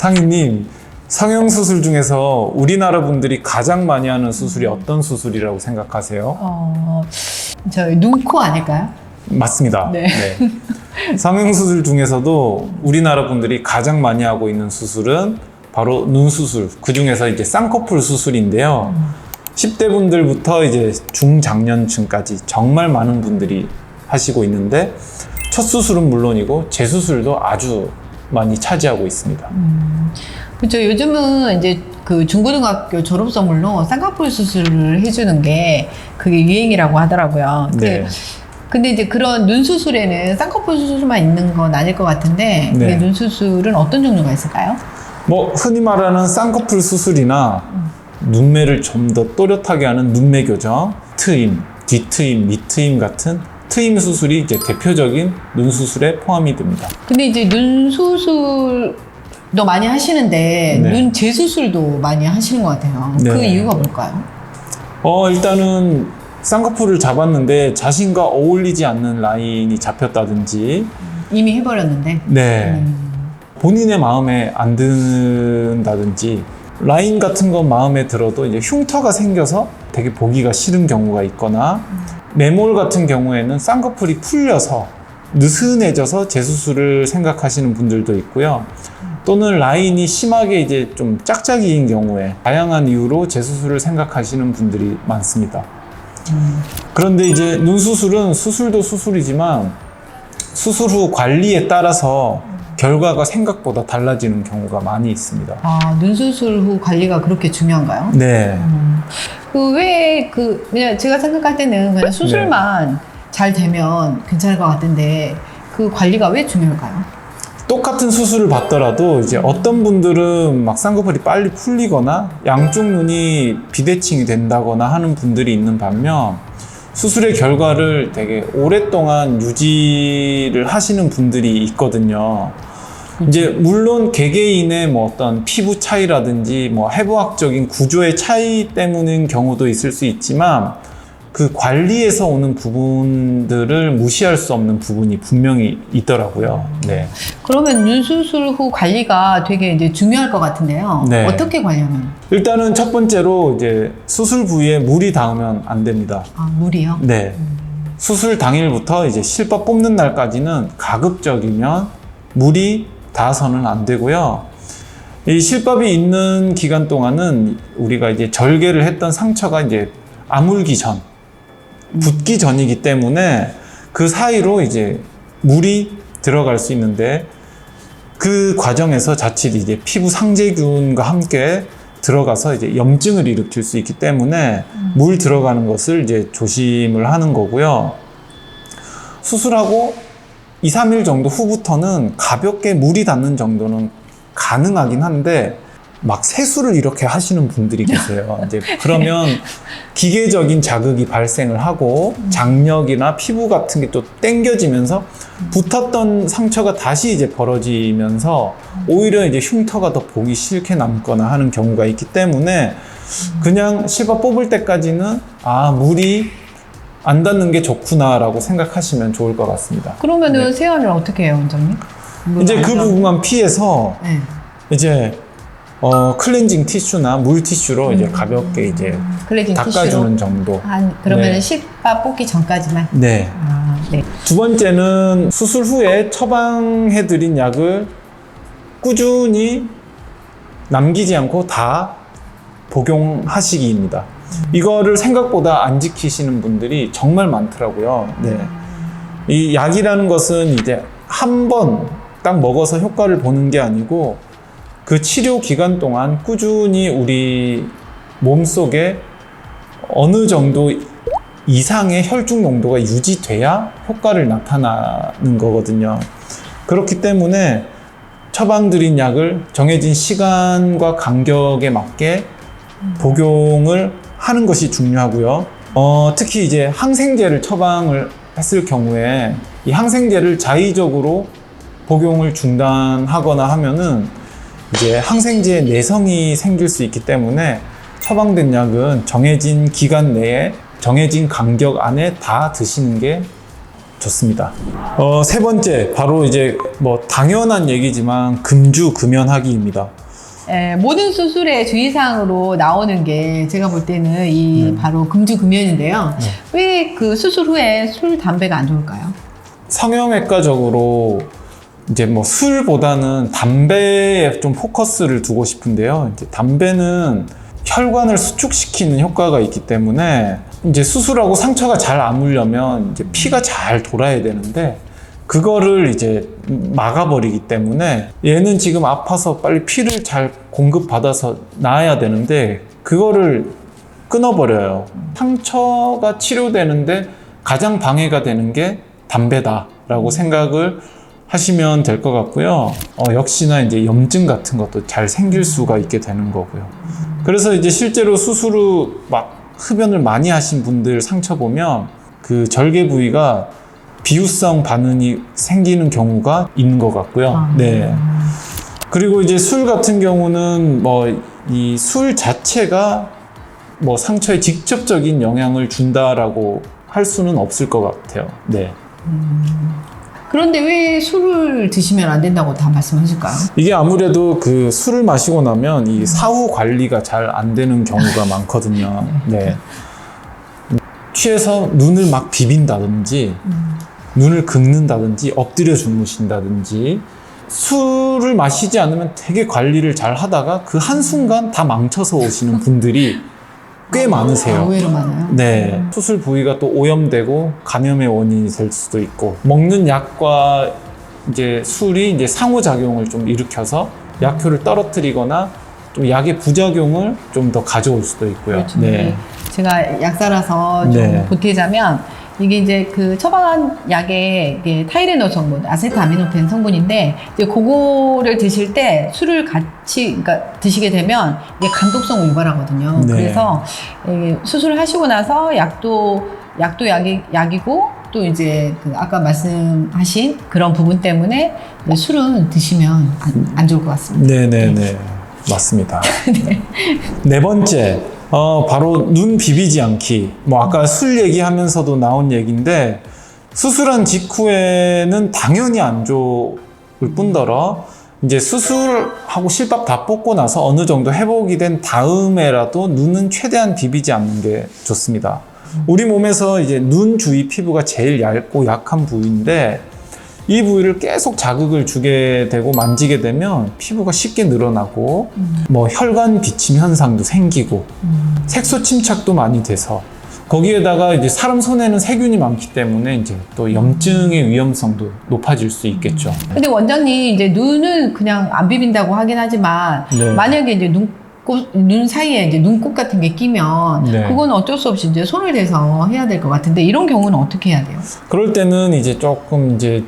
상희님, 성형수술 중에서 우리나라 분들이 가장 많이 하는 수술이 어떤 수술이라고 생각하세요? 저희 눈, 코 아닐까요? 맞습니다. 네. 성형수술 중에서도 우리나라 분들이 가장 많이 하고 있는 수술은 바로 눈 수술. 그 중에서 이제 쌍꺼풀 수술인데요. 10대 분들부터 이제 중장년층까지 정말 많은 분들이 하시고 있는데, 첫 수술은 물론이고 재수술도 아주 많이 차지하고 있습니다. 그렇죠. 요즘은 이제 그 중고등학교 졸업 선물로 쌍꺼풀 수술을 해주는 게 그게 유행이라고 하더라고요. 네. 근데 이제 그런 눈 수술에는 쌍꺼풀 수술만 있는 건 아닐 것 같은데, 네. 눈 수술은 어떤 종류가 있을까요? 뭐 흔히 말하는 쌍꺼풀 수술이나 눈매를 좀 더 또렷하게 하는 눈매 교정, 트임, 뒤트임, 밑트임 같은 트임 수술이 이제 대표적인 눈 수술에 포함이 됩니다. 근데 이제 눈 수술도 많이 하시는데 네. 눈 재수술도 많이 하시는 것 같아요. 네. 그 이유가 뭘까요? 일단은 쌍꺼풀을 잡았는데 자신과 어울리지 않는 라인이 잡혔다든지, 이미 해버렸는데. 네, 본인의 마음에 안 든다든지, 라인 같은 거 마음에 들어도 이제 흉터가 생겨서 되게 보기가 싫은 경우가 있거나, 매몰 같은 경우에는 쌍꺼풀이 풀려서 느슨해져서 재수술을 생각하시는 분들도 있고요. 또는 라인이 심하게 이제 좀 짝짝이인 경우에 다양한 이유로 재수술을 생각하시는 분들이 많습니다. 그런데 이제 눈 수술은 수술도 수술이지만 수술 후 관리에 따라서 결과가 생각보다 달라지는 경우가 많이 있습니다. 눈 수술 후 관리가 그렇게 중요한가요? 네. 그냥 제가 생각할 때는 그냥 수술만 잘 되면 괜찮을 것 같은데, 그 관리가 왜 중요할까요? 똑같은 수술을 받더라도 이제 어떤 분들은 막 쌍꺼풀이 빨리 풀리거나 양쪽 눈이 비대칭이 된다거나 하는 분들이 있는 반면, 수술의 결과를 되게 오랫동안 유지를 하시는 분들이 있거든요. 이제 물론 개개인의 뭐 어떤 피부 차이라든지 뭐 해부학적인 구조의 차이 때문인 경우도 있을 수 있지만, 그 관리에서 오는 부분들을 무시할 수 없는 부분이 분명히 있더라고요. 네. 그러면 눈 수술 후 관리가 되게 이제 중요할 것 같은데요. 네. 어떻게 관리하면? 일단은 첫 번째로 이제 수술 부위에 물이 닿으면 안 됩니다. 물이요? 네. 수술 당일부터 이제 실밥 뽑는 날까지는 가급적이면 물이 닿아서는 안 되고요. 이 실밥이 있는 기간 동안은 우리가 이제 절개를 했던 상처가 이제 아물기 전, 붓기 전이기 때문에 그 사이로 이제 물이 들어갈 수 있는데, 그 과정에서 자칫 이제 피부 상재균과 함께 들어가서 이제 염증을 일으킬 수 있기 때문에 물 들어가는 것을 이제 조심을 하는 거고요. 수술하고 2, 3일 정도 후부터는 가볍게 물이 닿는 정도는 가능하긴 한데, 막 세수를 이렇게 하시는 분들이 계세요. 이제 그러면 기계적인 자극이 발생을 하고 장력이나 피부 같은 게 또 당겨지면서 붙었던 상처가 다시 이제 벌어지면서 오히려 이제 흉터가 더 보기 싫게 남거나 하는 경우가 있기 때문에, 그냥 실밥 뽑을 때까지는 물이 안 닿는 게 좋구나라고 생각하시면 좋을 것 같습니다. 그러면은 네. 세안을 어떻게 해요, 원장님? 이제 그 부분만 피해서 네. 이제 클렌징 티슈나 물 티슈로 이제 가볍게 이제 클렌징 닦아주는 티슈로? 정도. 그러면 네. 실밥 뽑기 전까지만? 네. 네. 두 번째는 수술 후에 처방해드린 약을 꾸준히 남기지 않고 다 복용하시기입니다. 이거를 생각보다 안 지키시는 분들이 정말 많더라고요. 네. 이 약이라는 것은 이제 한 번 딱 먹어서 효과를 보는 게 아니고, 그 치료 기간 동안 꾸준히 우리 몸속에 어느 정도 이상의 혈중 농도가 유지돼야 효과를 나타나는 거거든요. 그렇기 때문에 처방드린 약을 정해진 시간과 간격에 맞게 복용을 하는 것이 중요하고요. 특히 이제 항생제를 처방을 했을 경우에 이 항생제를 자의적으로 복용을 중단하거나 하면은 이제 항생제의 내성이 생길 수 있기 때문에 처방된 약은 정해진 기간 내에 정해진 간격 안에 다 드시는 게 좋습니다. 세 번째, 바로 이제 뭐 당연한 얘기지만 금주금연하기입니다. 모든 수술의 주의사항으로 나오는 게 제가 볼 때는 이 바로 금주금연인데요. 왜 그 수술 후에 술, 담배가 안 좋을까요? 성형외과적으로 이제 뭐 술보다는 담배에 좀 포커스를 두고 싶은데요. 이제 담배는 혈관을 수축시키는 효과가 있기 때문에 이제 수술하고 상처가 잘 아물려면 이제 피가 잘 돌아야 되는데 그거를 이제 막아버리기 때문에 얘는 지금 아파서 빨리 피를 잘 공급받아서 나아야 되는데 그거를 끊어버려요. 상처가 치료되는데 가장 방해가 되는 게 담배다라고 생각을 하시면 될 것 같고요. 역시나 이제 염증 같은 것도 잘 생길 수가 있게 되는 거고요. 그래서 이제 실제로 수술 후 막 흡연을 많이 하신 분들 상처 보면 그 절개 부위가 비유성 반응이 생기는 경우가 있는 것 같고요. 네. 그리고 이제 술 같은 경우는 뭐 이 술 자체가 뭐 상처에 직접적인 영향을 준다라고 할 수는 없을 것 같아요. 네. 그런데 왜 술을 드시면 안 된다고 다 말씀하실까요? 이게 아무래도 그 술을 마시고 나면 이 사후 관리가 잘 안 되는 경우가 많거든요. 네. 취해서 눈을 막 비빈다든지, 눈을 긁는다든지, 엎드려 주무신다든지, 술을 마시지 않으면 되게 관리를 잘 하다가 그 한순간 다 망쳐서 오시는 분들이 꽤 많으세요. 의외로 많아요. 네. 수술 부위가 또 오염되고 감염의 원인이 될 수도 있고, 먹는 약과 이제 술이 이제 상호작용을 좀 일으켜서 약효를 떨어뜨리거나 좀 약의 부작용을 좀 더 가져올 수도 있고요. 그렇죠. 네. 제가 약사라서 좀 네. 보태자면 이게 이제 그 처방한 약에 이게 타이레놀 성분, 아세트아미노펜 성분인데 이제 그거를 드실 때 술을 같이 그러니까 드시게 되면 이게 간독성을 유발하거든요. 네. 그래서 수술을 하시고 나서 약도 약이고 또 이제 그 아까 말씀하신 그런 부분 때문에 술은 드시면 안 좋을 것 같습니다. 네네네. 맞습니다. 네 번째, 바로 눈 비비지 않기. 뭐 아까 술 얘기하면서도 나온 얘기인데 수술한 직후에는 당연히 안 좋을 뿐더러 이제 수술하고 실밥 다 뽑고 나서 어느 정도 회복이 된 다음에라도 눈은 최대한 비비지 않는 게 좋습니다. 우리 몸에서 이제 눈 주위 피부가 제일 얇고 약한 부위인데 이 부위를 계속 자극을 주게 되고 만지게 되면 피부가 쉽게 늘어나고 뭐 혈관 비침 현상도 생기고 색소 침착도 많이 돼서 거기에다가 이제 사람 손에는 세균이 많기 때문에 이제 또 염증의 위험성도 높아질 수 있겠죠. 근데 원장님 이제 눈은 그냥 안 비빈다고 하긴 하지만 네. 만약에 이제 눈 사이에 이제 눈곱 같은 게 끼면 네. 그건 어쩔 수 없이 이제 손을 대서 해야 될 것 같은데 이런 경우는 어떻게 해야 돼요? 그럴 때는 이제 조금 이제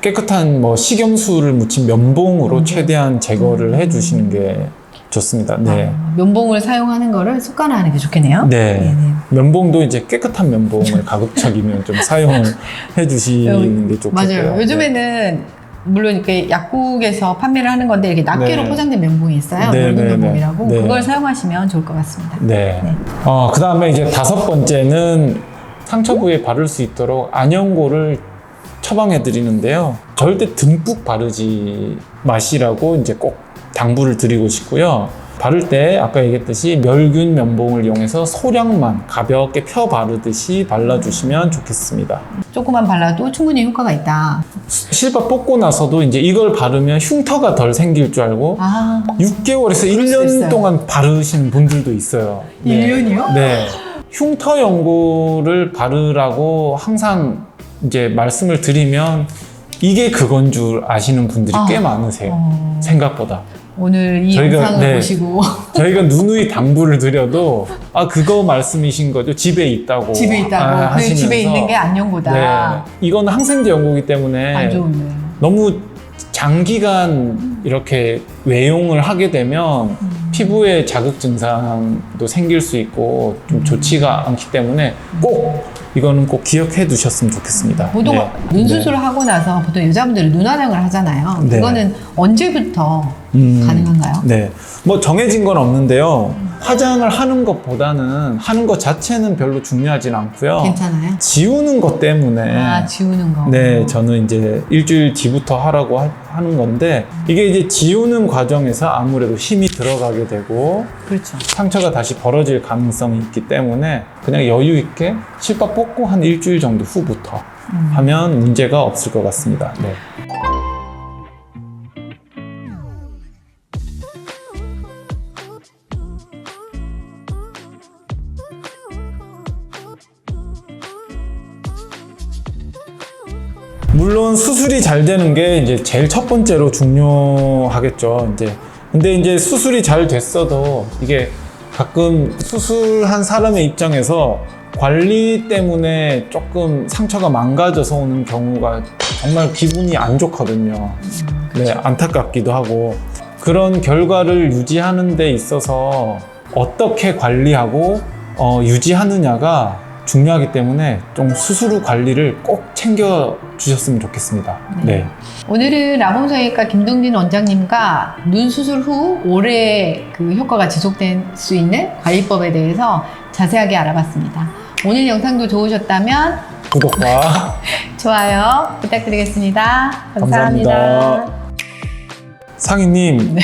깨끗한 뭐 식염수를 묻힌 면봉으로 최대한 제거를 해주시는 게 좋습니다. 네. 면봉을 사용하는 거를 습관화하는 게 좋겠네요. 네. 네네. 면봉도 이제 깨끗한 면봉을 가급적이면 좀 사용해 주시는 게 좋겠고요. 맞아요. 요즘에는 물론 이렇게 약국에서 판매를 하는 건데 이렇게 낱개로 네. 포장된 면봉이 있어요. 네, 골든 네, 면봉이라고 네. 그걸 사용하시면 좋을 것 같습니다. 네. 네. 그 다음에 이제 다섯 번째는 상처 부위에 바를 수 있도록 안연고를 처방해 드리는데요. 절대 듬뿍 바르지 마시라고 이제 꼭 당부를 드리고 싶고요. 바를 때 아까 얘기했듯이 멸균 면봉을 이용해서 소량만 가볍게 펴 바르듯이 발라주시면 좋겠습니다. 조금만 발라도 충분히 효과가 있다. 실밥 뽑고 나서도 이제 이걸 바르면 흉터가 덜 생길 줄 알고 6개월에서 그럴 수 1년 있어요. 동안 바르시는 분들도 있어요. 1년이요? 네. 흉터 연고를 바르라고 항상 이제 말씀을 드리면 이게 그건 줄 아시는 분들이 꽤 많으세요. 생각보다. 오늘 이 저희가, 영상을 네. 보시고 저희가 누누이 당부를 드려도 그거 말씀이신 거죠. 집에 있다고. 집에 있다고 그 하시면서. 집에 있는 게 안연고다. 네. 이거는 항생제 연고이기 때문에 안 좋은데. 너무 장기간 이렇게 외용을 하게 되면 피부에 자극 증상도 생길 수 있고 좀 좋지가 않기 때문에 이거는 꼭 기억해 두셨으면 좋겠습니다. 보통 눈 수술을 하고 나서 보통 여자분들은 눈화장을 하잖아요. 네. 그거는 언제부터 가능한가요? 네. 뭐 정해진 건 없는데요. 화장을 하는 것보다는 하는 것 자체는 별로 중요하진 않고요. 괜찮아요? 지우는 것 때문에 아, 지우는 거. 네, 저는 이제 일주일 뒤부터 하라고 하는 건데 이게 이제 지우는 과정에서 아무래도 힘이 들어가게 되고 그렇죠. 상처가 다시 벌어질 가능성이 있기 때문에 그냥 여유 있게 실밥 뽑고 한 일주일 정도 후부터 하면 문제가 없을 것 같습니다. 네. 물론 수술이 잘 되는 게 이제 제일 첫 번째로 중요하겠죠. 근데 이제 수술이 잘 됐어도 이게 가끔 수술한 사람의 입장에서 관리 때문에 조금 상처가 망가져서 오는 경우가 정말 기분이 안 좋거든요. 네, 안타깝기도 하고 그런 결과를 유지하는 데 있어서 어떻게 관리하고 유지하느냐가 중요하기 때문에 좀 수술 후 관리를 꼭 챙겨 주셨으면 좋겠습니다. 네. 오늘은 라봉성형외과 김동진 원장님과 눈 수술 후 오래 그 효과가 지속될 수 있는 관리법에 대해서 자세하게 알아봤습니다. 오늘 영상도 좋으셨다면 구독과 좋아요 부탁드리겠습니다. 감사합니다. 감사합니다. 상희님,